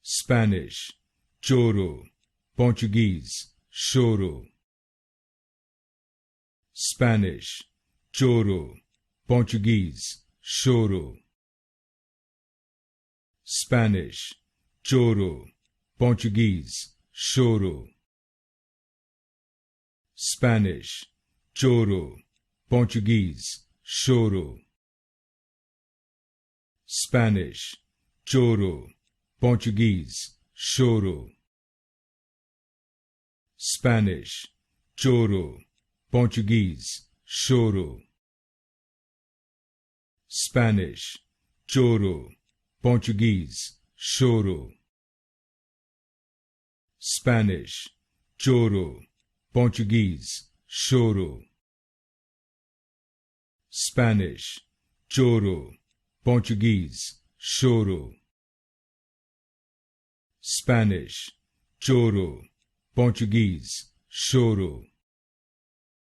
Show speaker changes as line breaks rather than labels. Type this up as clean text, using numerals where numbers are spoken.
Spanish, Choro, Portuguese, Choro. Spanish, Choro, Portuguese, Choro. Spanish, Choro, Portuguese, Choro. Spanish, Choro, Portuguese, Choro. Spanish, Choro, Portuguese, Choro. Spanish, Choro, Portuguese, Choro. Spanish, Choro, Portuguese, Choro. Spanish, Choro, Portuguese, Choro. Spanish, Choro, Portuguese, Choro. Spanish, Choro, Portuguese, Choro.